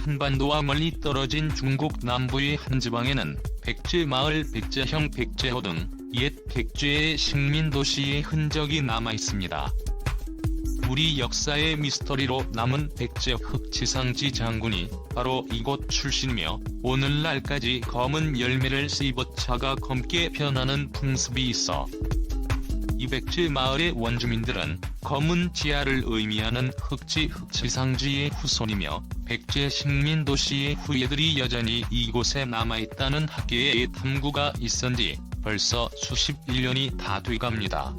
한반도와 멀리 떨어진 중국 남부의 한 지방에는 백제 마을, 백제형, 백제호 등 옛 백제의 식민도시의 흔적이 남아있습니다. 우리 역사의 미스터리로 남은 백제 흑지상지 장군이 바로 이곳 출신이며 오늘날까지 검은 열매를 씹어차가 검게 변하는 풍습이 있어 이 백제 마을의 원주민들은 검은 지하를 의미하는 흑지상지의 후손이며 백제 식민도시의 후예들이 여전히 이곳에 남아있다는 학계의 탐구가 있은지 벌써 수십 일년이 다 돼갑니다.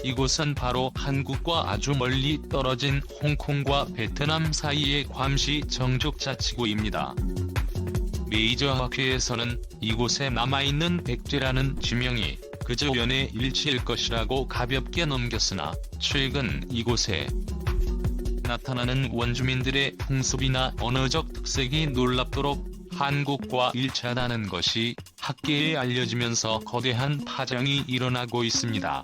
이곳은 바로 한국과 아주 멀리 떨어진 홍콩과 베트남 사이의 괌시 정족자치구입니다. 메이저 학회에서는 이곳에 남아있는 백제라는 지명이 그저 우연의 일치일 것이라고 가볍게 넘겼으나 최근 이곳에 나타나는 원주민들의 풍습이나 언어적 특색이 놀랍도록 한국과 일치하다는 것이 학계에 알려지면서 거대한 파장이 일어나고 있습니다.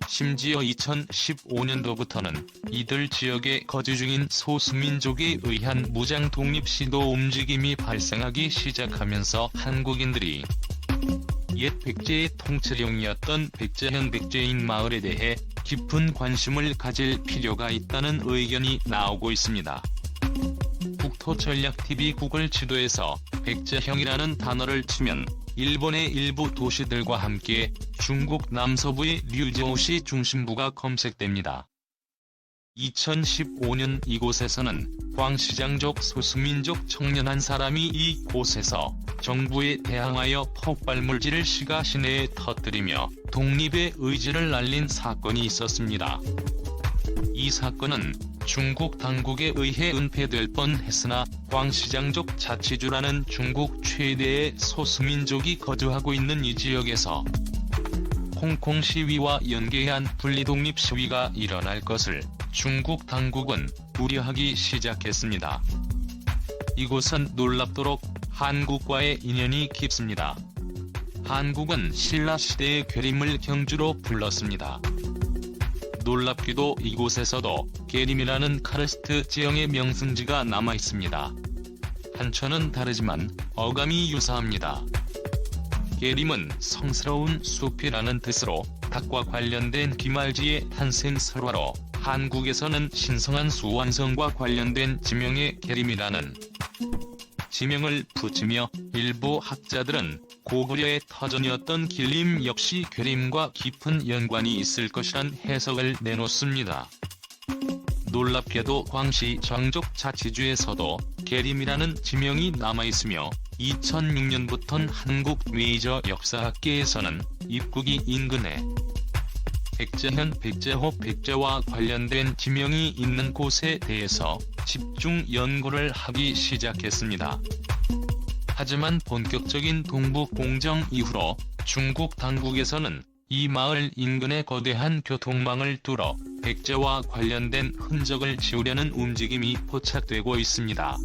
심지어 2015년도부터는 이들 지역에 거주 중인 소수민족에 의한 무장 독립 시도 움직임이 발생하기 시작하면서 한국인들이 옛 백제의 통치령이었던 백제현 백제인 마을에 대해 깊은 관심을 가질 필요가 있다는 의견이 나오고 있습니다. 국토전략TV 구글 지도에서 백제형이라는 단어를 치면 일본의 일부 도시들과 함께 중국 남서부의 류저우시 중심부가 검색됩니다. 2015년 이곳에서는 광시장족 소수민족 청년 한 사람이 이곳에서 정부에 대항하여 폭발물질을 시가 시내에 터뜨리며 독립의 의지를 날린 사건이 있었습니다. 이 사건은 중국 당국에 의해 은폐될 뻔했으나 광시장족 자치주라는 중국 최대의 소수민족이 거주하고 있는 이 지역에서 홍콩 시위와 연계한 분리독립 시위가 일어날 것을 중국 당국은 우려하기 시작했습니다. 이곳은 놀랍도록 한국과의 인연이 깊습니다. 한국은 신라시대의 괴림을 경주로 불렀습니다. 놀랍게도 이곳에서도 계림이라는 카르스트 지형의 명승지가 남아있습니다. 한자는 다르지만 어감이 유사합니다. 계림은 성스러운 숲이라는 뜻으로 닭과 관련된 귀말지의 탄생 설화로 한국에서는 신성한 수완성과 관련된 지명에 계림이라는 지명을 붙이며 일부 학자들은 고구려의 터전이었던 길림 역시 괴림과 깊은 연관이 있을 것이란 해석을 내놓습니다. 놀랍게도 광시 정족 자치주에서도 계림이라는 지명이 남아있으며 2006년부터는 한국 메이저 역사학계에서는 입국이 인근에 백제현, 백제호, 백제와 관련된 지명이 있는 곳에 대해서 집중 연구를 하기 시작했습니다. 하지만 본격적인 동북공정 이후로 중국 당국에서는 이 마을 인근에 거대한 교통망을 뚫어 백제와 관련된 흔적을 지우려는 움직임이 포착되고 있습니다.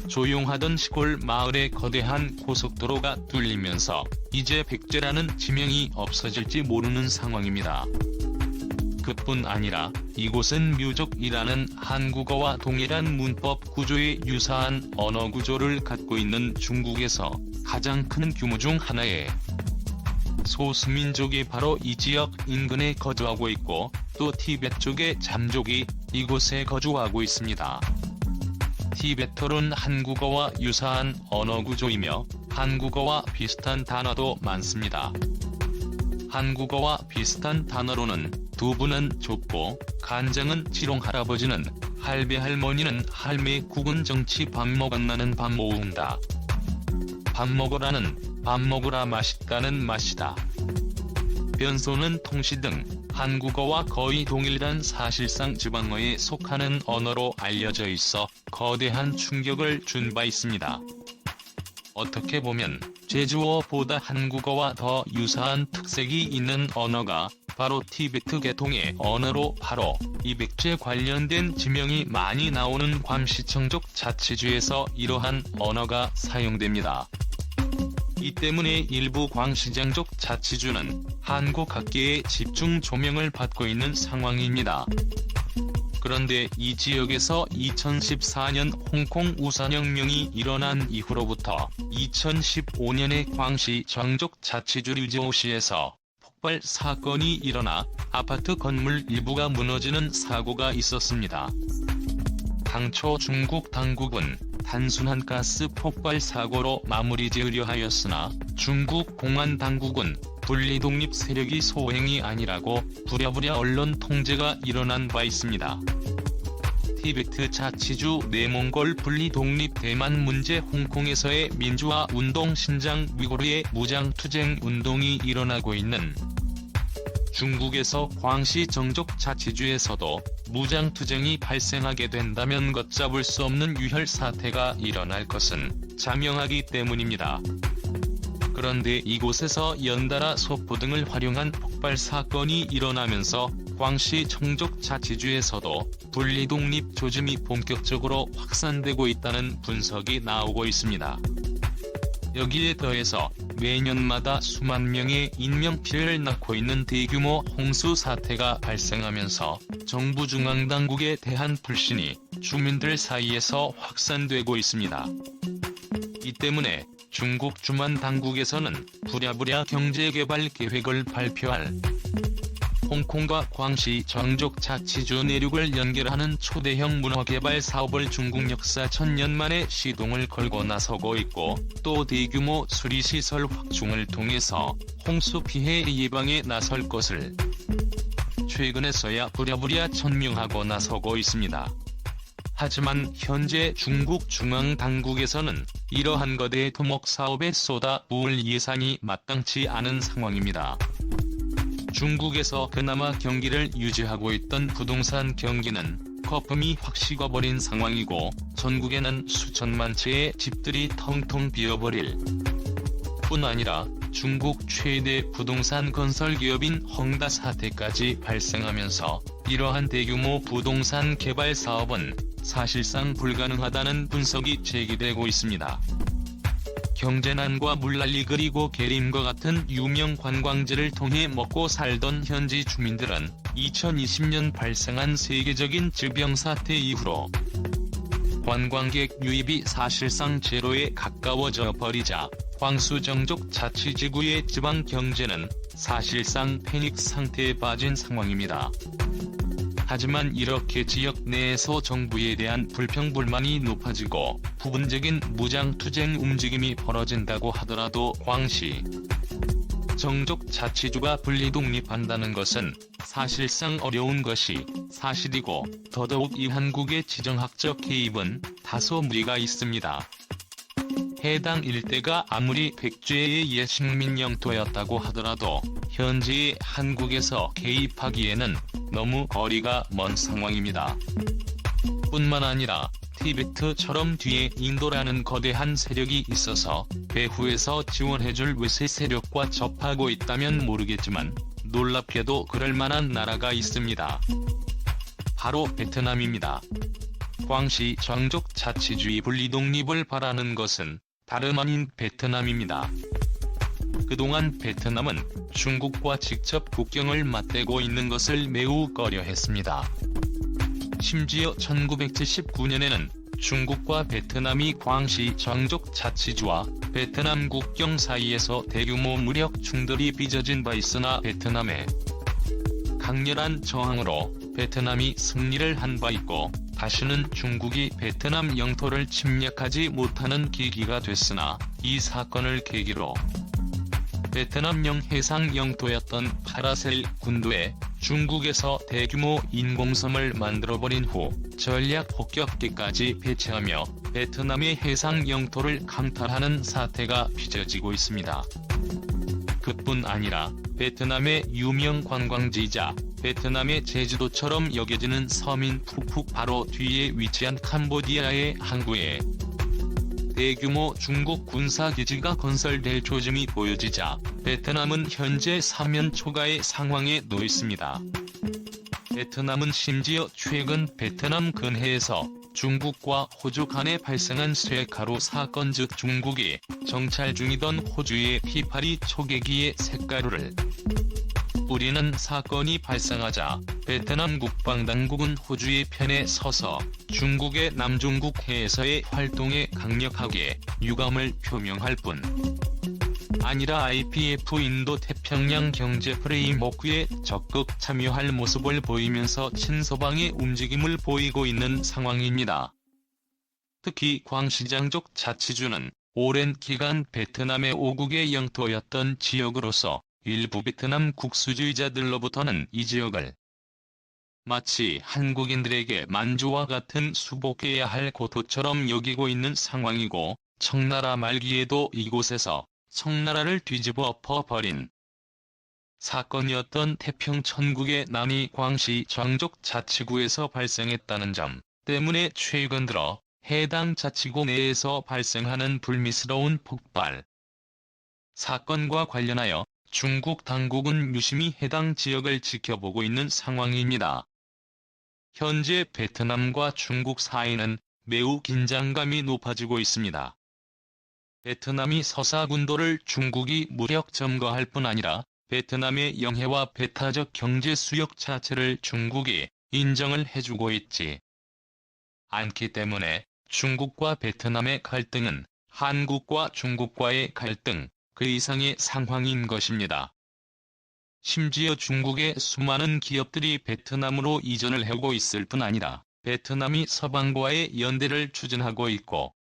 조용하던 시골 마을에 거대한 고속도로가 뚫리면서 이제 백제라는 지명이 없어질지 모르는 상황입니다. 그뿐 아니라 이곳은 뮤족이라는 한국어와 동일한 문법 구조에 유사한 언어 구조를 갖고 있는 중국에서 가장 큰 규모 중 하나의 소수민족이 바로 이 지역 인근에 거주하고 있고 또 티베트 쪽의 잠족이 이곳에 거주하고 있습니다. 티베트어는 한국어와 유사한 언어 구조이며 한국어와 비슷한 단어도 많습니다. 한국어와 비슷한 단어로는 두부는 좁고 간장은 지롱 할아버지는 할배 할머니는 할매 국은 정치 밥 먹었나는 밥 모은다. 밥 먹으라는 밥 먹으라 맛있다는 맛이다. 변소는 통시 등 한국어와 거의 동일한 사실상 지방어에 속하는 언어로 알려져 있어 거대한 충격을 준 바 있습니다. 어떻게 보면 제주어보다 한국어와 더 유사한 특색이 있는 언어가 바로 티베트 계통의 언어로 바로 이 백제 관련된 지명이 많이 나오는 괌시청족 자치주에서 이러한 언어가 사용됩니다. 이 때문에 일부 광시장족 자치주는 한국 학계의 집중 조명을 받고 있는 상황입니다. 그런데 이 지역에서 2014년 홍콩 우산혁명이 일어난 이후로부터 2015년에 광시 정족 자치주 류저우시에서 폭발 사건이 일어나 아파트 건물 일부가 무너지는 사고가 있었습니다. 당초 중국 당국은 단순한 가스 폭발 사고로 마무리 지으려 하였으나 중국 공안 당국은 분리독립 세력이 소행이 아니라고 부랴부랴 언론 통제가 일어난 바 있습니다. 티베트 자치주 내몽골 분리독립 대만 문제 홍콩에서의 민주화 운동 신장 위구르의 무장투쟁 운동이 일어나고 있는 중국에서 광시 정족 자치주에서도 무장투쟁이 발생하게 된다면 걷잡을 수 없는 유혈 사태가 일어날 것은 자명하기 때문입니다. 그런데 이곳에서 연달아 소포 등을 활용한 폭발 사건이 일어나면서 광시 정족 자치주에서도 분리독립 조짐이 본격적으로 확산되고 있다는 분석이 나오고 있습니다. 여기에 더해서 매년마다 수만 명의 인명피해를 낳고 있는 대규모 홍수 사태가 발생하면서 정부 중앙당국에 대한 불신이 주민들 사이에서 확산되고 있습니다. 이 때문에 중국 주만 당국에서는 부랴부랴 경제개발 계획을 발표할 홍콩과 광시 정족 자치주 내륙을 연결하는 초대형 문화개발 사업을 중국 역사 1000년 만에 시동을 걸고 나서고 있고, 또 대규모 수리시설 확충을 통해서 홍수 피해 예방에 나설 것을 최근에서야 부랴부랴 천명하고 나서고 있습니다. 하지만 현재 중국 중앙당국에서는 이러한 거대 토목 사업에 쏟아 부을 예산이 마땅치 않은 상황입니다. 중국에서 그나마 경기를 유지하고 있던 부동산 경기는 거품이 확 식어버린 상황이고, 전국에는 수천만 채의 집들이 텅텅 비어버릴 뿐 아니라 중국 최대 부동산 건설 기업인 헝다 사태까지 발생하면서 이러한 대규모 부동산 개발 사업은 사실상 불가능하다는 분석이 제기되고 있습니다. 경제난과 물난리 그리고 계림과 같은 유명 관광지를 통해 먹고 살던 현지 주민들은 2020년 발생한 세계적인 질병 사태 이후로 관광객 유입이 사실상 제로에 가까워져 버리자 광수 정족 자치지구의 지방 경제는 사실상 패닉 상태에 빠진 상황입니다. 하지만 이렇게 지역 내에서 정부에 대한 불평불만이 높아지고 부분적인 무장투쟁 움직임이 벌어진다고 하더라도 광시 정족 자치주가 분리독립한다는 것은 사실상 어려운 것이 사실이고, 더더욱 이 한국의 지정학적 개입은 다소 무리가 있습니다. 해당 일대가 아무리 백제의 옛 식민 영토였다고 하더라도 현재의 한국에서 개입하기에는 너무 거리가 먼 상황입니다. 뿐만 아니라 티베트처럼 뒤에 인도라는 거대한 세력이 있어서 배후에서 지원해줄 외세 세력과 접하고 있다면 모르겠지만 놀랍게도 그럴 만한 나라가 있습니다. 바로 베트남입니다. 광시 정족 자치주의 분리독립을 바라는 것은 다름 아닌 베트남입니다. 그동안 베트남은 중국과 직접 국경을 맞대고 있는 것을 매우 꺼려했습니다. 심지어 1979년에는 중국과 베트남이 광시 정족 자치주와 베트남 국경 사이에서 대규모 무력 충돌이 빚어진 바 있으나 베트남의 강렬한 저항으로 베트남이 승리를 한 바 있고, 다시는 중국이 베트남 영토를 침략하지 못하는 계기가 됐으나, 이 사건을 계기로 베트남령 해상 영토였던 파라셀 군도에 중국에서 대규모 인공섬을 만들어버린 후 전략 폭격기까지 배치하며 베트남의 해상 영토를 강탈하는 사태가 빚어지고 있습니다. 그뿐 아니라 베트남의 유명 관광지이자 베트남의 제주도처럼 여겨지는 서민 푸푸 바로 뒤에 위치한 캄보디아의 항구에 대규모 중국 군사기지가 건설될 조짐이 보여지자 베트남은 현재 사면 초가의 상황에 놓였습니다. 베트남은 심지어 최근 베트남 근해에서 중국과 호주 간에 발생한 쇠가루 사건, 즉 중국이 정찰 중이던 호주의 P-82 초계기의 쇳가루를 뿌리는 사건이 발생하자 베트남 국방당국은 호주의 편에 서서 중국의 남중국 해에서의 활동에 강력하게 유감을 표명할 뿐 아니라 IPF 인도-태평양 경제 프레임워크에 적극 참여할 모습을 보이면서 친서방의 움직임을 보이고 있는 상황입니다. 특히 광시장족 자치주는 오랜 기간 베트남의 5국의 영토였던 지역으로서 일부 베트남 국수주의자들로부터는 이 지역을 마치 한국인들에게 만주와 같은 수복해야 할 고토처럼 여기고 있는 상황이고 청나라 말기에도 이곳에서 청나라를 뒤집어 엎어버린 사건이었던 태평천국의 난이 광시 장족 자치구에서 발생했다는 점 때문에 최근 들어 해당 자치구 내에서 발생하는 불미스러운 폭발 사건과 관련하여 중국 당국은 유심히 해당 지역을 지켜보고 있는 상황입니다. 현재 베트남과 중국 사이는 매우 긴장감이 높아지고 있습니다. 베트남이 서사군도를 중국이 무력 점거할 뿐 아니라 베트남의 영해와 배타적 경제 수역 자체를 중국이 인정을 해주고 있지 않기 때문에 중국과 베트남의 갈등은 한국과 중국과의 갈등 그 이상의 상황인 것입니다. 심지어 중국의 수많은 기업들이 베트남으로 이전을 하고 있을 뿐 아니라 베트남이 서방과의 연대를 추진하고 있고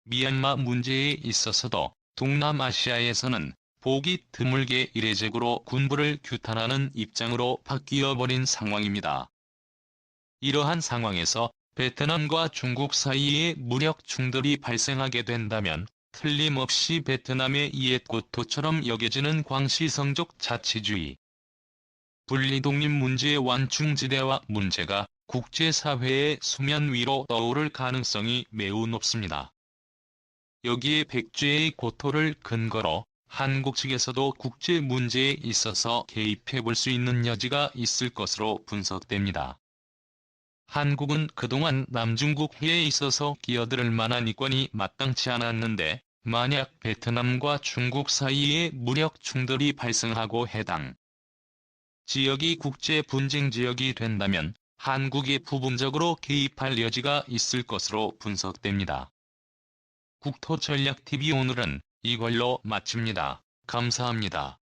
미얀마 문제에 있어서도 동남아시아에서는 보기 드물게 이례적으로 군부를 규탄하는 입장으로 바뀌어버린 상황입니다. 이러한 상황에서 베트남과 중국 사이에 무력 충돌이 발생하게 된다면 틀림없이 베트남의 옛 고토처럼 여겨지는 광시성족 자치주의, 분리독립 문제의 완충지대화 문제가 국제사회의 수면 위로 떠오를 가능성이 매우 높습니다. 여기에 백제의 고토를 근거로 한국 측에서도 국제 문제에 있어서 개입해볼 수 있는 여지가 있을 것으로 분석됩니다. 한국은 그동안 남중국 해에 있어서 끼어들 만한 이권이 마땅치 않았는데 만약 베트남과 중국 사이에 무력 충돌이 발생하고 해당 지역이 국제 분쟁 지역이 된다면 한국이 부분적으로 개입할 여지가 있을 것으로 분석됩니다. 국토전략TV 오늘은 이걸로 마칩니다. 감사합니다.